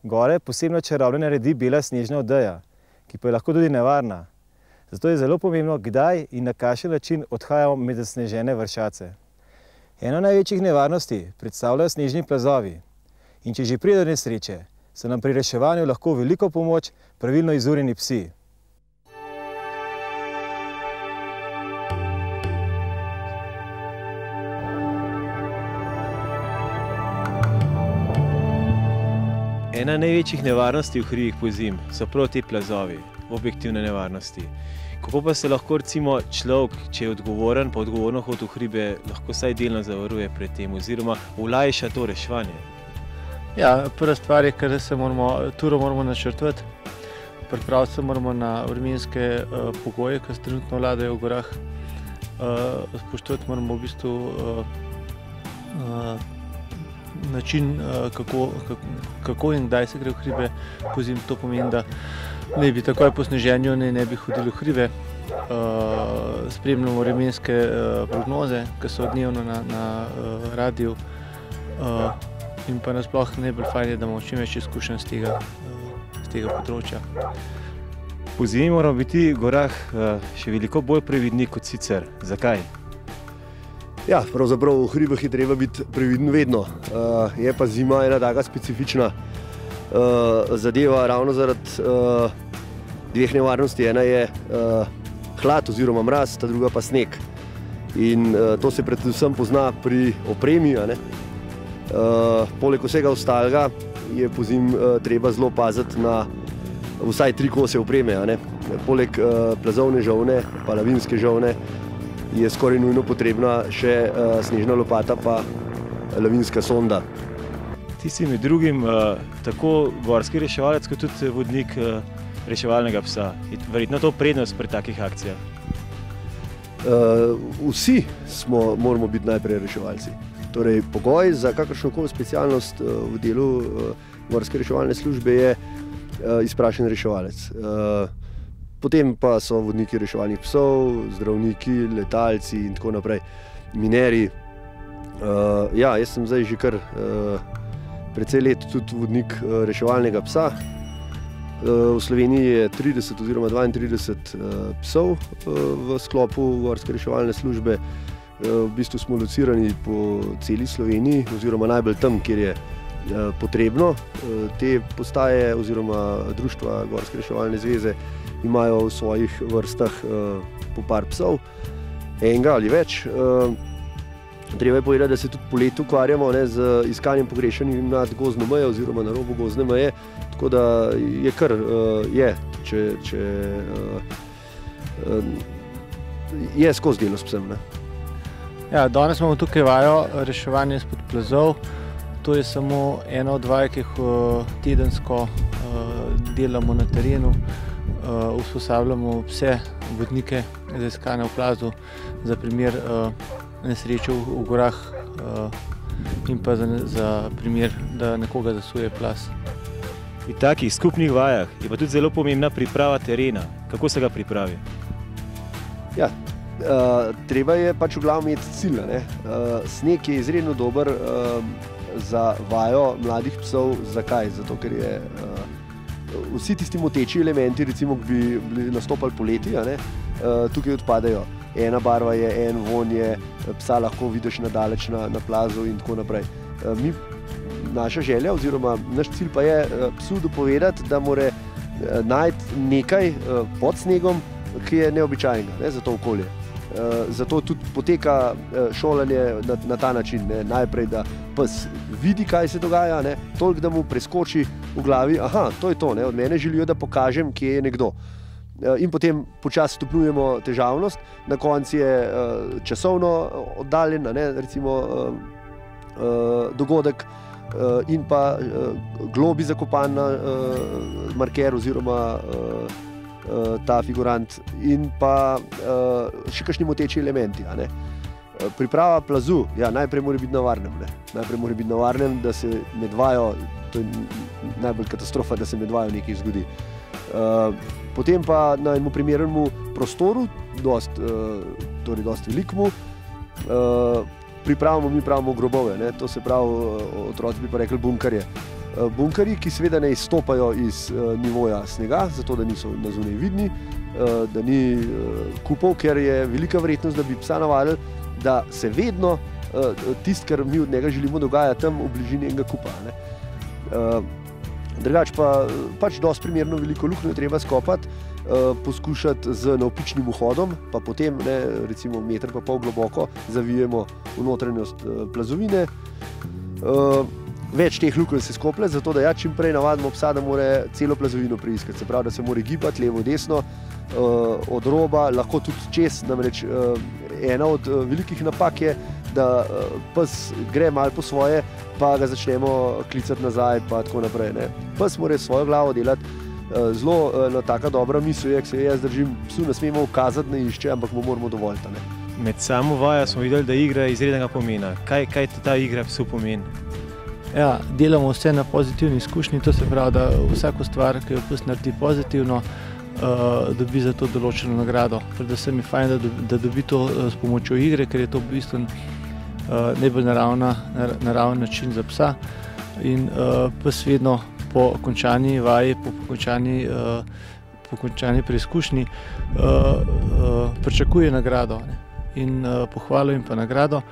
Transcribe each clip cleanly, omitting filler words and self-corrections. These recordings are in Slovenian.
Gore posebno čarovne naredi bela snežna odeja, ki pa je lahko tudi nevarna. Zato je zelo pomembno, kdaj in na kakšen način odhajamo med zasnežene vršace. Eno največjih nevarnosti predstavljajo snežni plazovi. In če že pride do nesreče, so nam pri reševanju lahko veliko pomoč pravilno izurjeni psi. Ena največjih nevarnosti v hribih pozimi so prav ti plazovi, objektivne nevarnosti. Kako pa se lahko recimo človek, če je odgovoren, pa odgovorno hodi v hribe, lahko vsaj delno zavaruje pred tem oziroma olajša to reševanje? Ja, prva stvar je, ker turo moramo načrtovati. Pripraviti se moramo na vremenske pogoje, ki se trenutno vladajo v gorah. Spoštovati moramo v bistvu način, kako in kdaj se gre v hribe pozimi. To pomeni, da ne bi takoj po sneženju ne bi hodili v hribe. Spremljamo vremenske prognoze, ki so dnevno na radiju. In pa nasploh najbolj fajn je, da imamo čim več izkušenj z tega področja. Pozimi moramo biti v gorah še veliko bolj previdni kot sicer. Zakaj? Ja, pravzaprav v hribih je treba biti previden vedno. Je pa zima ena taka specifična zadeva ravno zaradi dveh nevarnosti. Ena je hlad oziroma mraz, ta druga pa sneg. In to se predvsem pozna pri opremi. Poleg vsega ostalega je pozimi treba zelo paziti na vsaj 3 kose opreme. Poleg plazovne žolne pa lavinske žolne je skoraj nujno potrebna še snežna lopata pa lavinska sonda. Ti si med drugim tako gorski reševalec kot tudi vodnik reševalnega psa. Je verjetno to prednost pri takih akcijah? Vsi moramo biti najprej reševalci. Torej, pogoj za kakršnokoli specialnost v delu gorske reševalne službe je izprašen reševalec. Potem pa so vodniki reševalnih psov, zdravniki, letalci in tako naprej, minerji. Ja, jaz sem zdaj že kar precej let tudi vodnik reševalnega psa. V Sloveniji je 30 oziroma 32 psov v sklopu gorske reševalne službe. V bistvu smo locirani po celi Sloveniji oziroma najbolj tam, kjer je potrebno. Te postaje oziroma društva Gorske reševalne zveze imajo v svojih vrstah po par psov, enega ali več. Treba je povedati, da se tudi poleti ukvarjamo z iskanjem pogrešanih nad gozdno mejo oziroma na robu gozdne meje, tako da je kar je skozi delo s psem. Ja, danes imamo tukaj vajo reševanja izpod plazov. To je samo ena od vaj, ki jih tedensko delamo na terenu. Usposabljamo vse vodnike za iskanje v plazu, za primer nesreče v gorah in pa za primer, da nekoga zasuje plaz. Pri takih skupnih vajah je pa tudi zelo pomembna priprava terena. Kako se ga pripravi? Ja, treba je pač v glavu imeti cilj. Sneg je izredno dober za vajo mladih psov. Zakaj? Zato, ker je vsi tisti moteči elementi, recimo, ki bi nastopali poleti, tukaj odpadajo. Ena barva je, en vonj je, psa lahko vidiš nadaleč na plazu in tako naprej. Naša želja oziroma naš cilj pa je psu dopovedati, da mora najti nekaj pod snegom, ki je neobičajnega za to okolje. Zato tudi poteka šolanje na ta način. Najprej, da pes vidi, kaj se dogaja, toliko, da mu preskoči v glavi, aha, to je to, od mene želijo, da pokažem, kje je nekdo. In potem počasi stopnjujemo težavnost, na koncu je časovno oddaljen, recimo dogodek in pa globi zakopan marker oziroma ta figurant in pa še kakšni moteči elementi. Priprava plazu, ja, najprej mora biti na varnem. Najprej mora biti na varnem, da se med vajo, to je najbolj katastrofa, da se med vajo nekaj zgodi. Potem pa na enem primernemu prostoru, dosti velikmu, pripravimo, mi pravimo grobove, ne? To se pravi, otroci bi pa rekli bunkarje. Bunkarji, ki seveda ne izstopajo iz nivoja snega, zato da niso na zunaj vidni, da ni kupov, ker je velika verjetnost, da bi psa navadili, da se vedno tisto, kar mi od njega želimo, dogaja tam v bližini enega kupa. Drugač pa pač dosti primerno veliko luknjo je treba skopati, poskušati z navpičnim vhodom, pa potem recimo 1,5 metra globoko zavijemo v notranjost plazovine. Več teh lukenj se skoplje, zato da čim prej navadimo psa, da mora celo plazovino preiskati. Se pravi, da se mora gibati levo, desno, od roba, lahko tudi čez. Namreč ena od velikih napak je, da pes gre malo po svoje, pa ga začnemo klicati nazaj, pa tako naprej. Pes mora svojo glavo delati. Zelo taka dobra misel je, ki se jaz držim, psu ne smemo ukazati, ne išče, ampak mu moramo dovoljiti. Med samo vajo smo videli, da igra izrednega pomena. Kaj ta igra psu pomeni? Ja, delamo vse na pozitivni izkušnji, to se pravi, da vsako stvar, ki jo pes naredi pozitivno, dobi za to določeno nagrado. Predvsem je fajn, da dobi to s pomočjo igre, ker je to v bistvu najbolj naraven način za psa. In pes vedno po končani vaji, po končani preizkušnji pričakuje nagrado in pohvalo in pa nagrado.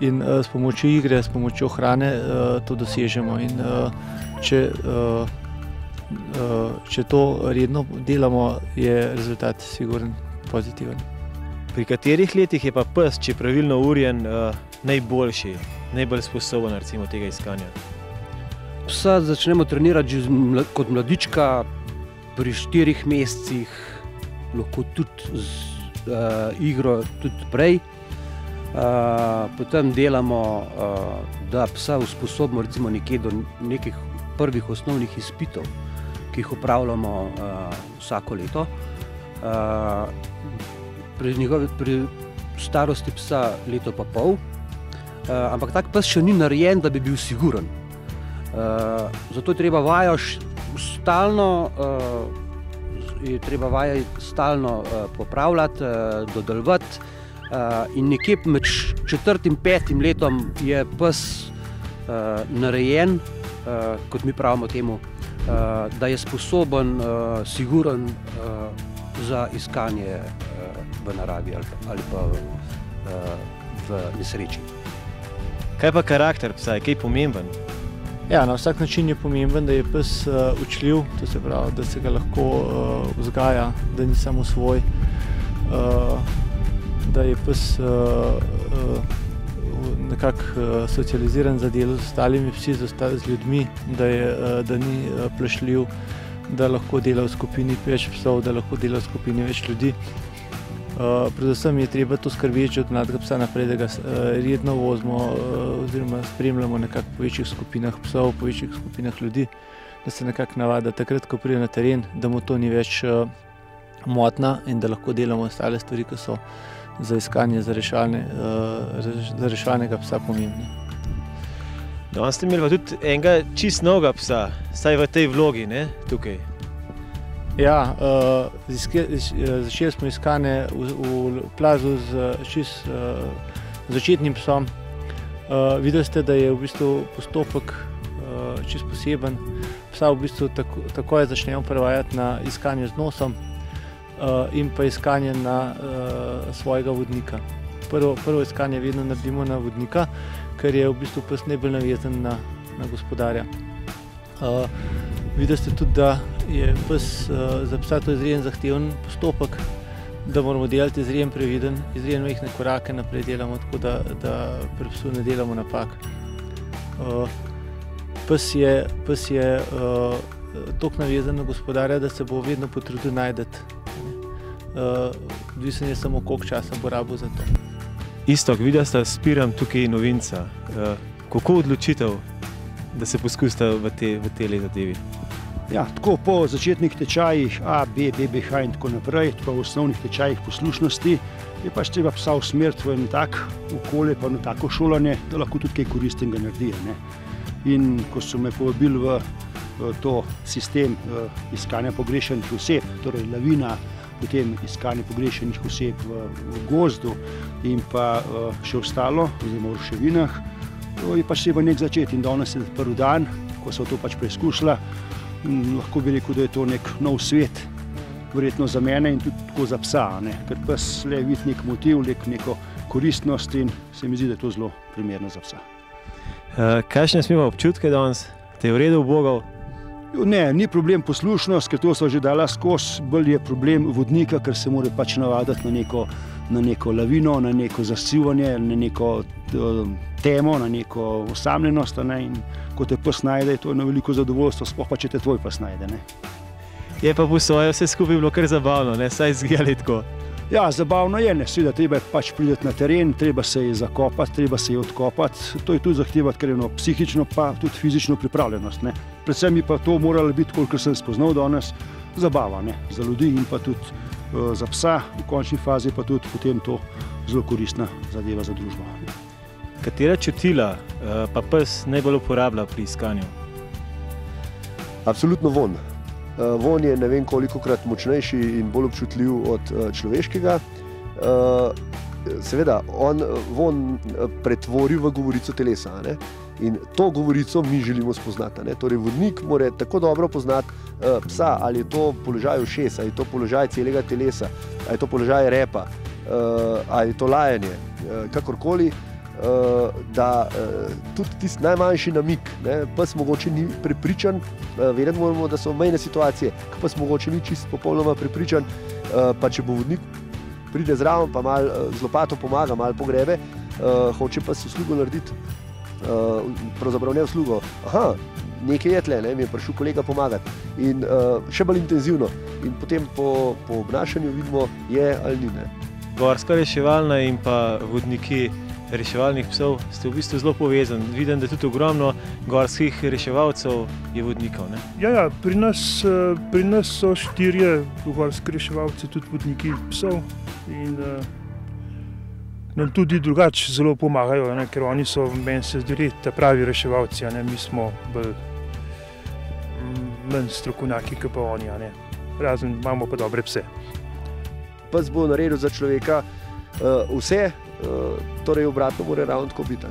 In s pomočjo igre, s pomočjo hrane to dosežemo. In če to redno delamo, je rezultat sigurno pozitiven. Pri katerih letih je pa pes, če je pravilno urjen, najboljši, najbolj sposoben recimo tega iskanja? Psa začnemo trenirati že kot mladička, pri 4 mesecih, lahko tudi z igro tudi prej. Potem delamo, da psa usposobimo recimo nekje do nekih prvih osnovnih izpitov, ki jih opravljamo vsako leto. Pri starosti psa 1,5 leta, ampak tak pes še ni narejen, da bi bil siguren. Zato je treba vajo stalno popravljati, dodeljevati. In nekje med 4. in 5. letom je pes narejen, kot mi pravimo temu, da je sposoben, siguren za iskanje v naravi ali pa v nesreči. Kaj pa karakter psa, je kaj pomemben? Ja, na vsak način je pomemben, da je pes učljiv, to se pravi, da se ga lahko vzgaja, da ni samo svoj. Da je pes nekako socializiran za delo z ostalimi psi, z ljudmi, da ni plašljiv, da lahko dela v skupini več psov, da lahko dela v skupini več ljudi. Predvsem je treba to skrbeti od mladega psa naprej, da ga redno vozimo oziroma spremljamo nekako po večjih skupinah psov, po večjih skupinah ljudi, da se nekako navada takrat, ko pride na teren, da mu to ni več motna in da lahko delamo ostale stvari, ki so za iskanje, za reševalnega psa pomembne. Danes ste imeli pa tudi enega čist novega psa, saj v tej vlogi, ne, tukaj. Ja, začeli smo iskanje v plazu z čist začetnim psom. Videli ste, da je v bistvu postopek čist poseben. Psa v bistvu takoj začnemo prevajati na iskanje z nosom in pa iskanje na svojega vodnika. Prvo iskanje vedno naredimo na vodnika, ker je v bistvu pes najbolj navezan na gospodarja. Videli ste tudi, da je pes za psa to izredno zahteven postopek, da moramo delati izredno previden, izredno majhne korake naprej delamo, tako da pri psu ne delamo napak. Pes je toliko navezan na gospodarja, da se bo vedno potrudil najti. Odvisen je samo, koliko časa bo rabil za to. Iztok, videla sta s Pirom tukaj novinca. Kako odločitev, da se poskusite v tej zadevi? Ja, tako po začetnih tečajih A, B, BBH in tako naprej, tako v osnovnih tečajih poslušnosti, je pač treba psa usmeriti v eno tako okolje, pa eno tako šolanje, da lahko tudi kaj koristnega naredi. In ko so me povabili v to sistem iskanja pogrešanih oseb, torej Lavina, potem iskanje pogrešenih oseb v gozdu in pa še ostalo, oziroma v ruševinah, je pač treba nek začeti in danes je prvi dan, ko so to pač preizkušala. Lahko bi rekel, da je to nek nov svet, verjetno za mene in tudi tako za psa, ker pes le vidi nek motiv, neko koristnost in se mi zdi, da je to zelo primerno za psa. Kakšne smo imeli občutke danes? Te je v redu ubogal? Ne, ni problem poslušnost, ker to so že dala skozi, bolj je problem vodnika, ker se mora pač navaditi na neko lavino, na neko zasivanje, na neko temo, na neko osamljenost. In ko te pes najde, to je na veliko zadovoljstvo, sploh pa če te tvoj pes najde. Je pa po svoje vse skupaj bilo kar zabavno, saj izgledali tako. Ja, zabavno je, seveda treba je pač priti na teren, treba se je zakopati, treba se je odkopati. To je tudi zahtevati kar eno psihično, pa tudi fizično pripravljenost. Predvsem bi pa to moralo biti, kolikor sem spoznal danes, zabava za ljudi in pa tudi za psa, v končni fazi pa tudi potem to zelo koristna zadeva za družbo. Katera čutila pa pes najbolj uporablja pri iskanju? Absolutno von. Von je ne vem kolikokrat močnejši in bolj občutljiv od človeškega. Seveda, on von pretvori v govorico telesa, in to govorico mi želimo spoznati. Torej, vodnik mora tako dobro poznati psa, ali je to položaj ušes, ali je to položaj celega telesa, ali je to položaj repa, ali je to lajanje, kakorkoli, da tudi tisti najmanjši namig, pes mogoče ni prepričan, vedeti moramo, da so mejne situacije, ko pes mogoče ni čisto popolnoma prepričan, pa če bo vodnik pride zraven, pa malo z lopato pomaga, malo pogrebe, hoče pa si uslugo narediti, pravzaprav ne uslugo, nekaj je tle, mi je prišel kolega pomagati in še bolj intenzivno in potem po obnašanju vidimo, je ali ni. Gorska reševalna in pa vodniki reševalnih psov ste v bistvu zelo povezani. Vidim, da tudi ogromno gorskih reševalcev je vodnikov. Ja, pri nas so 4 gorski reševalci, tudi vodniki psov in nam tudi drugače zelo pomagajo, ker oni so, meni se zdi, ta pravi reševalci, mi smo manj strokovnjaki, kot pa oni, razen imamo pa dobre pse. Pes bo naredil za človeka vse, torej obratno mora ravno tako biti.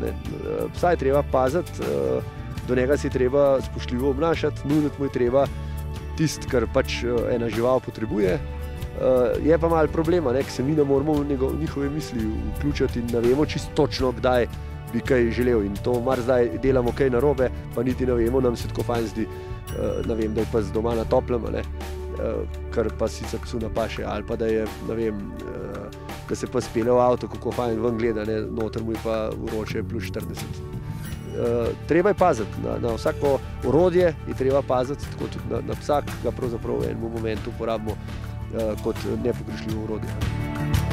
Psa je treba paziti, do njega se je treba spoštljivo obnašati, nuditi mu je treba tisto, kar pač ena žival potrebuje. Je pa malo problema, ker se mi ne moramo v njihove misli vključiti in ne vemo čisto točno, kdaj bi kaj želel. In to mar zdaj delamo kaj narobe, pa niti ne vemo, nam se tako fajn zdi, ne vem, da je pes doma na toplem, kar pa sicer psu napaše, ali pa da je, ne vem, da se pa spele v avto, kako fajn ven gleda, noter mu je pa vroče plus 40. Treba je paziti, na vsako orodje je treba paziti, tako tudi na psa, ki ga pravzaprav v enem momentu uporabimo kot nepogrešljivo orodje.